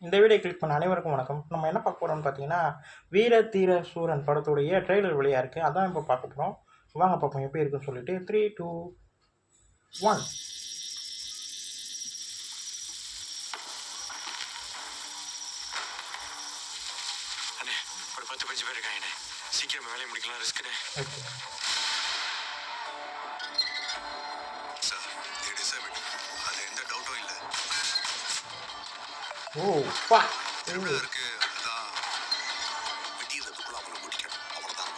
இந்த video click பண்ண அனைவருக்கும் வணக்கம். நம்ம என்ன பார்க்க போகிறோம்னு பார்த்தீங்கன்னா, வீர தீர சூரன் படத்துடைய ட்ரெய்லர் வெளியாக இருக்குது. அதான் இப்போ பார்க்க போகிறோம். வாங்க பார்ப்போம் எப்படி இருக்குன்னு சொல்லிட்டு 3, 2, 1. அண்ணே, ஒரு 10-15 பேர் இருக்காங்கண்ணே. சீக்கிரம் வேலையை முடிக்கலாம், ரிஸ்க்குண்ணே. Sir, they deserve it. அது எந்த டவுட்டும் இல்லை. பா திருவிழா இருக்கு, அதுதான் விடியறதுக்குள்ள அவனை முடிக்கணும், அவ்வளோதான்.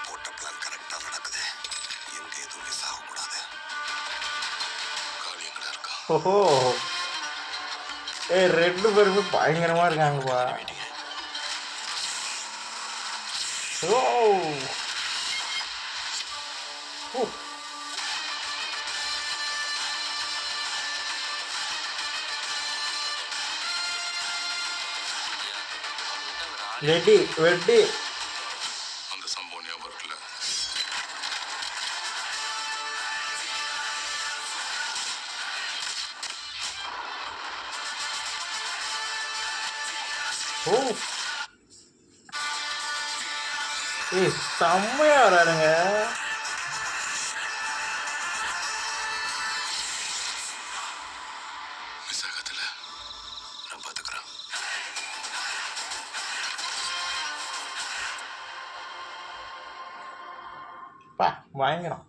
போட்ட பிளான் கரெக்டாக நடக்குது. எங்க எதுவும் மிஸ் ஆகக்கூடாது. காலியங்களா இருக்கா? ஓஹோ, ரெண்டு பேருமே பயங்கரமாக இருக்காங்கப்பா. ஓ ஓ ரெடி ரெடி. அந்த சம்பவம் ஞாபகம் இருக்குல்ல? ஓ செம்மையா வராருங்க. மிஸ் ஆகாதுல்ல, நான் பார்த்துக்கிறேன். பா பயங்கரம்,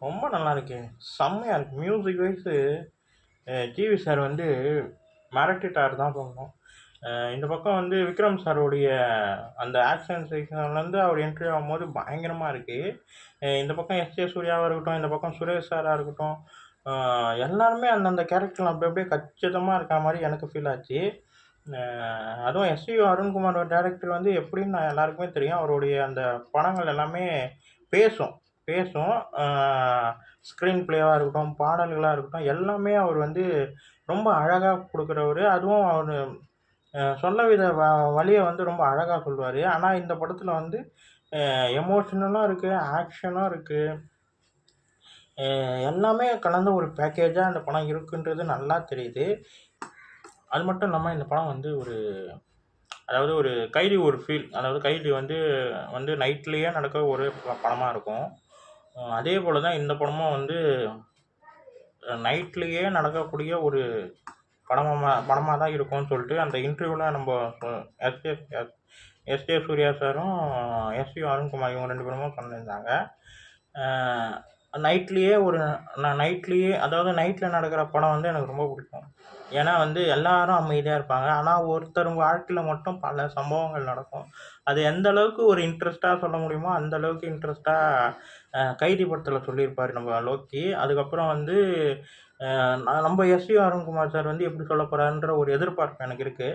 ரொம்ப நல்லா இருக்கு, செம்மையாக இருக்குது. மியூசிக் வைஸு ஜிவி சார் வந்து மிரட்டிட்டார் தான் சொல்லணும். இந்த பக்கம் வந்து விக்ரம் சாருடைய அந்த ஆக்ஷன் செக்ஷன்லேருந்து அவர் என்ட்ரி ஆகும்போது பயங்கரமாக இருக்குது. இந்த பக்கம் எஸ்.ஜே. சூர்யாவாக இருக்கட்டும், இந்த பக்கம் சுரேஷ் சாராக இருக்கட்டும், எல்லாருமே அந்தந்த கேரக்டரில் அப்படி அப்படியே கச்சிதமாக இருக்க மாதிரி எனக்கு ஃபீல் ஆச்சு. அதுவும் எஸ்.வி. அருண்குமார் டேரக்டர் வந்து எப்படின்னு நான் எல்லாருக்குமே தெரியும். அவருடைய அந்த படங்கள் எல்லாமே பேசும் பேசும். ஸ்க்ரீன் ப்ளேவாக இருக்கட்டும், பாடல்களாக இருக்கட்டும், எல்லாமே அவர் வந்து ரொம்ப அழகாக கொடுக்குறவர். அதுவும் அவர் சொல்ல வித வழியை வந்து ரொம்ப அழகாக சொல்லுவார். ஆனால் இந்த படத்தில் வந்து எமோஷ்னலும் இருக்குது, ஆக்ஷனும் இருக்குது, எல்லாமே கலந்த ஒரு பேக்கேஜாக அந்த படம் இருக்குன்றது நல்லா தெரியுது. அது மட்டும் இல்லாமல் இந்த படம் வந்து அதாவது ஒரு கைதி ஒரு ஃபீல், அதாவது கைதி வந்து வந்து நைட்லேயே நடக்க ஒரு படமாக இருக்கும். அதே போல் தான் இந்த படமும் வந்து நைட்லேயே நடக்கக்கூடிய ஒரு படமாக தான் இருக்கும்னு சொல்லிட்டு அந்த இன்டர்வியூவில் நம்ம எஸ்.ஜே. சூர்யா சாரும் எஸ்.வி. அருண்குமார் இவங்க 2 பேருமே சொல்லியிருந்தாங்க. நைட்லேயே அதாவது நைட்டில் நடக்கிற படம் வந்து எனக்கு ரொம்ப பிடிக்கும். ஏன்னா வந்து எல்லாரும் அமைதியாக இருப்பாங்க, ஆனால் ஒருத்தர் வாழ்க்கையில் மட்டும் பல சம்பவங்கள் நடக்கும். அது எந்த அளவுக்கு ஒரு இன்ட்ரெஸ்ட்டாக சொல்ல முடியுமோ அந்த அளவுக்கு இன்ட்ரெஸ்ட்டாக கைதி படத்தில் சொல்லியிருப்பார் நம்ம லோக்கி. அதுக்கப்புறம் வந்து நம்ம எஸ்.வி. அருண்குமார் சார் வந்து எப்படி சொல்ல போகிறாருன்ற ஒரு எதிர்பார்ப்பு எனக்கு இருக்குது.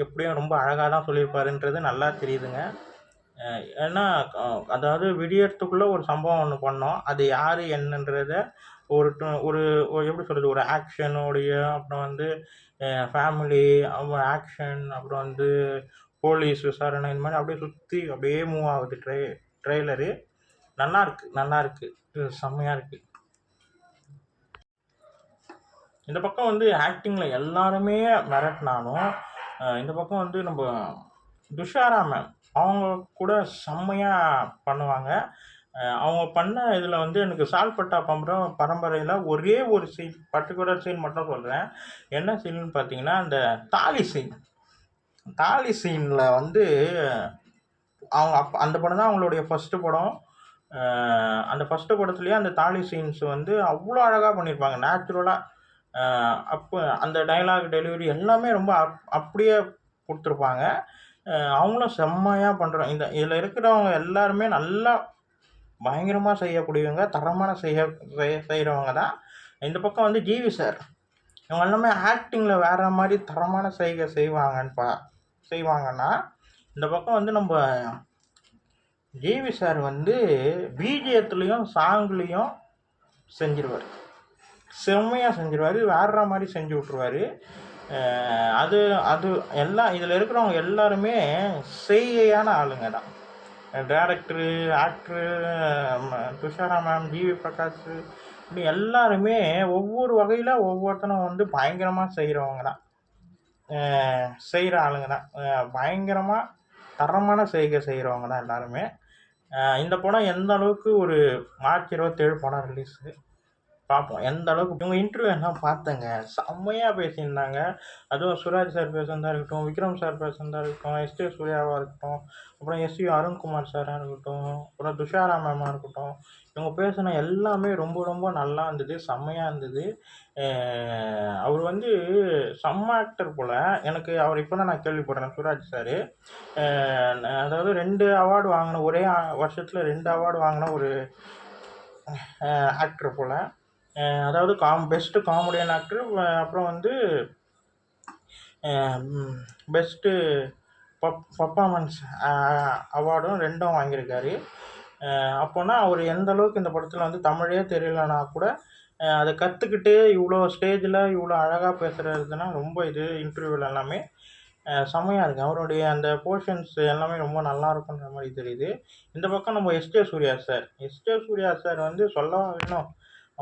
எப்படியும் ரொம்ப அழகாக தான் சொல்லியிருப்பாருன்றது நல்லா தெரியுதுங்க. ஏன்னா அதாவது விடியறதுக்குள்ளே ஒரு சம்பவம் ஒன்று பண்ணோம், அது யார் என்னன்றத ஒரு ஒரு எப்படி சொல்கிறது, ஒரு ஆக்ஷனோடைய, அப்புறம் வந்து ஃபேமிலி, அப்புறம் ஆக்ஷன், அப்புறம் வந்து போலீஸ் விசாரணை, இந்த மாதிரி அப்படியே சுற்றி அப்படியே மூவ் ஆகுது ட்ரெய்லரு. நல்லா இருக்குது, செம்மையாக இருக்குது. இந்த பக்கம் வந்து ஆக்டிங்கில் எல்லாருமே மிரட்டினாலும் இந்த பக்கம் வந்து நம்ம துஷாரா மேம் அவங்க கூட செம்மையாக பண்ணுவாங்க. அவங்க பண்ண இதில் வந்து எனக்கு சால்பட்டா பரம்பரையில் ஒரே ஒரு சீன், பர்டிகுலர் சீன் மட்டும் சொல்கிறேன். என்ன சீன்னு பார்த்தீங்கன்னா, அந்த தாலி சீனில் வந்து அவங்க அந்த படம் தான் அவங்களுடைய ஃபஸ்ட்டு படம். அந்த ஃபஸ்ட்டு படத்துலேயே அந்த தாலி சீன்ஸ் வந்து அவ்வளோ அழகாக பண்ணியிருப்பாங்க, நேச்சுரலாக. அப்போ அந்த டைலாக் டெலிவரி எல்லாமே ரொம்ப அப்படியே கொடுத்துருப்பாங்க. அவங்களும் செம்மையாக பண்ணுறோம். இதில் இருக்கிறவங்க எல்லாருமே நல்லா பயங்கரமாக செய்யக்கூடியவங்க, தரமான செய்கிறவங்க தான். இந்த பக்கம் வந்து ஜிவி சார் இவங்க எல்லாமே ஆக்டிங்கில் வேறு மாதிரி தரமான செய்வாங்கன்னா, இந்த பக்கம் வந்து நம்ம ஜிவி சார் வந்து பிஜிஎத்துலேயும் சாங்லேயும் செஞ்சிருவார், செம்மையாக செஞ்சிருவார், வேற மாதிரி செஞ்சு விட்ருவார். அது அது எல்லாம் இதில் இருக்கிறவங்க எல்லாருமே செய்கையான ஆளுங்க தான். Director, actor, Dushara ma'am, GV Prakash, இப்படி எல்லாருமே ஒவ்வொரு வகையில் ஒவ்வொருத்தனும் வந்து பயங்கரமாக செய்கிறவங்க தான், செய்கிற ஆளுங்க தான், பயங்கரமாக தரமான செய்கை செய்கிறவங்க தான் எல்லாருமே. இந்த படம் எந்த அளவுக்கு ஒரு மார்ச் 27 படம் ரிலீஸு, பார்ப்போம் எந்த அளவுக்கு. இவங்க இன்டர்வியூ எல்லாம் பார்த்தேங்க, செம்மையாக பேசியிருந்தாங்க. அதுவும் சுராஜ் சார் பேசுனதாக இருக்கட்டும், விக்ரம் சார் பேசுனதாக இருக்கட்டும், எஸ்டே சூர்யாவாக இருக்கட்டும், அப்புறம் எஸ்யு அருண்குமார் சாராக இருக்கட்டும், அப்புறம் துஷாரா மேமாக இருக்கட்டும், இவங்க பேசின எல்லாமே ரொம்ப ரொம்ப நல்லா இருந்தது, செம்மையாக இருந்தது. அவர் வந்து செம்ம ஆக்டர் போல். எனக்கு அவர் இப்போ தான் நான் கேள்விப்படுறேன், சுராஜ் சார். அதாவது 2 அவார்டு வாங்கின, ஒரே வருஷத்தில் 2 அவார்டு வாங்கின ஒரு ஆக்டர் போல். அதாவது பெஸ்ட்டு காமெடியன் ஆக்டர், அப்புறம் வந்து பெஸ்ட்டு பர்ஃபார்மன்ஸ் அவார்டும் 2ம் வாங்கியிருக்காரு. அப்போனா அவர் எந்த அளவுக்கு இந்த படத்தில் வந்து தமிழே தெரியலனா கூட அதை கற்றுக்கிட்டு இவ்வளோ ஸ்டேஜில் இவ்வளோ அழகாக பேசுகிறதுனா ரொம்ப இது இன்டர்வியூவில் எல்லாமே செம்மையாக இருக்குது. அவருடைய அந்த போர்ஷன்ஸ் எல்லாமே ரொம்ப நல்லா இருக்குன்ற மாதிரி தெரியுது. இந்த பக்கம் நம்ம எஸ்ஜே சூர்யா சார் வந்து சொல்லவா வேணும்.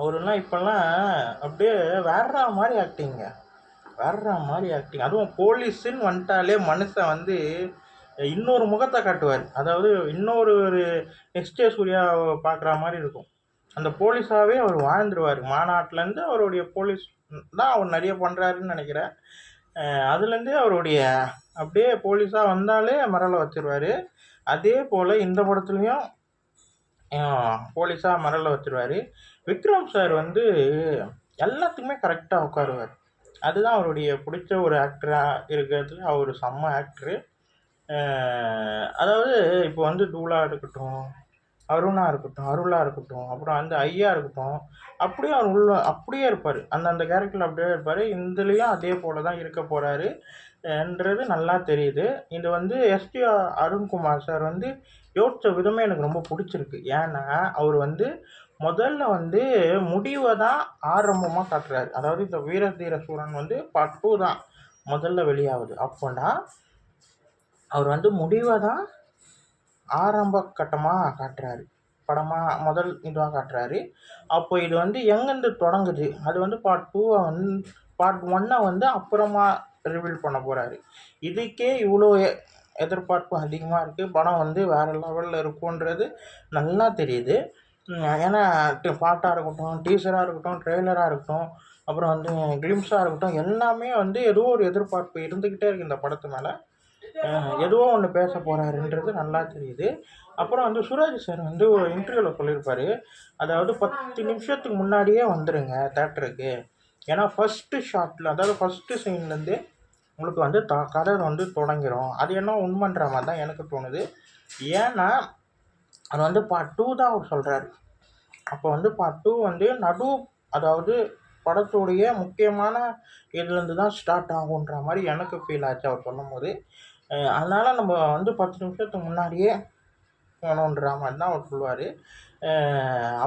அவரெல்லாம் இப்போல்லாம் அப்படியே வேற மாதிரி ஆக்டிங்க, அதுவும் போலீஸுன்னு வந்துட்டாலே மனுஷன் வந்து இன்னொரு முகத்தை காட்டுவார். அதாவது இன்னொரு எஸ்ஜே சூர்யா பார்க்குற மாதிரி இருக்கும். அந்த போலீஸாகவே அவர் வாழ்ந்துருவார். மாநாட்டிலேருந்து அவருடைய போலீஸ் தான் அவர் நிறைய பண்ணுறாருன்னு நினைக்கிறேன். அதுலேருந்தே அவருடைய அப்படியே போலீஸாக வந்தாலே மரலை வச்சிருவார். அதே போல் இந்த படத்துலையும் போலீஸாக மரலை வச்சிருவார். விக்ரம் சார் வந்து எல்லாத்துக்குமே கரெக்டாக உட்காருவார். அதுதான் அவருடைய பிடிச்ச ஒரு ஆக்டராக இருக்கிறதுல அவர் செம்ம ஆக்டரு. அதாவது இப்போ வந்து டூலா இருக்கட்டும், அருளாக இருக்கட்டும், அப்புறம் அந்த ஐயா இருக்கட்டும், அப்படியே அவர் அப்படியே இருப்பார். அந்த கேரக்டரில் அப்படியே இருப்பார். இதுலேயும் அதே போல் தான் இருக்க போகிறாரு என்றது நல்லா தெரியுது. இது வந்து எஸ்டி அருண்குமார் சார் வந்து யோசித்த விதமே எனக்கு ரொம்ப பிடிச்சிருக்கு. ஏன்னா அவர் வந்து முதல்ல வந்து முடிவை தான் ஆரம்பமாக காட்டுறாரு. அதாவது இந்த வீரதீர சூரன் வந்து பார்ட் 2 தான் முதல்ல வெளியாகுது. அப்போனா அவர் வந்து முடிவை தான் ஆரம்ப கட்டமாக காட்டுறாரு, படமாக முதல் இதுவாக காட்டுறாரு. அப்போ இது வந்து எங்கேருந்து தொடங்குது, அது வந்து பார்ட் 1 வந்து அப்புறமா ரிவீல் பண்ண போகிறாரு. இதுக்கே இவ்வளோ எதிர்பார்ப்பு அதிகமாக இருக்குது. படம் வந்து வேறு லெவலில் இருக்குன்றது நல்லா தெரியுது. ஏன்னா பாட்டாக இருக்கட்டும், டீசராக இருக்கட்டும், ட்ரெய்லராக இருக்கட்டும், அப்புறம் வந்து கிளிம்ஸாக இருக்கட்டும், எல்லாமே வந்து ஏதோ ஒரு எதிர்பார்ப்பு இருந்துக்கிட்டே இருக்குது இந்த படத்து மேலே. ஏதோ ஒன்று பேச போகிறாருன்றது நல்லா தெரியுது. அப்புறம் வந்து சுராஜ் சார் வந்து ஒரு இன்டர்வியூவில் சொல்லியிருப்பார், அதாவது 10 நிமிஷத்துக்கு முன்னாடியே வந்துடுங்க தேட்டருக்கு. ஏன்னா ஃபஸ்ட்டு ஷாட்டில், அதாவது ஃபஸ்ட்டு சீன்லேருந்தே உங்களுக்கு வந்து கதை வந்து தொடங்கிடும். அது என்ன உண்மைன்ற மாதிரி தான் எனக்கு தோணுது. ஏன்னா அது வந்து பார்ட் 2 தான் அவர் சொல்கிறாரு. அப்போ வந்து பார்ட் 2 வந்து அதாவது படத்துடைய முக்கியமான இதுலேருந்து தான் ஸ்டார்ட் ஆகுன்ற மாதிரி எனக்கு ஃபீல் ஆச்சு அவர் சொல்லும் போது. அதனால் நம்ம வந்து 10 நிமிஷத்துக்கு முன்னாடியே போகணுன்ற மாதிரி தான் அவர் சொல்லுவார்.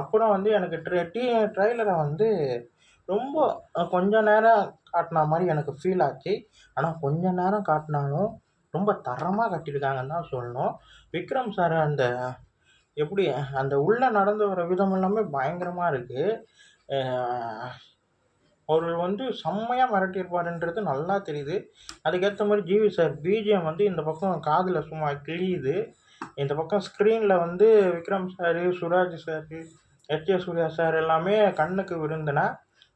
அப்புறம் வந்து எனக்கு ட்ரெய்லரை வந்து ரொம்ப கொஞ்ச நேரம் காட்டின மாதிரி எனக்கு ஃபீல் ஆச்சு. ஆனால் கொஞ்ச நேரம் காட்டினாலும் ரொம்ப தரமாக கட்டியிருக்காங்கன்னு தான் சொல்லணும். விக்ரம் சார் அந்த எப்படி அந்த உள்ளே நடந்து வர விதம் எல்லாமே பயங்கரமாக இருக்குது. அவர் வந்து செம்மையாக மிரட்டியிருப்பாருன்றது நல்லா தெரியுது. அதுக்கேற்ற மாதிரி ஜிவி சார் பிஜிஎம் வந்து இந்த பக்கம் காதில் சும்மா கிழியுது. இந்த பக்கம் ஸ்க்ரீனில் வந்து Vikram sir, Suraj sir, SJ Suriya sir எல்லாமே கண்ணுக்கு விருந்துனா,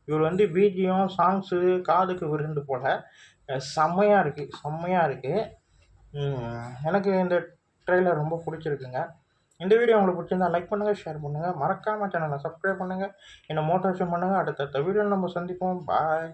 இவர் வந்து பிஜிஎம் சாங்ஸு காதுக்கு விருந்து போல் செம்மையாக இருக்குது. எனக்கு இந்த ட்ரெய்லர் ரொம்ப பிடிச்சிருக்குங்க. இந்த வீடியோ உங்களுக்கு பிடிச்சிருந்தா லைக் பண்ணுங்கள், ஷேர் பண்ணுங்கள், மறக்காமல் சேனலை சப்ஸ்கிரைப் பண்ணுங்கள், என்னை மோட்டிவேஷன் பண்ணுங்கள். அடுத்தடுத்த வீடியோவில் நம்ம சந்திப்போம். பாய்.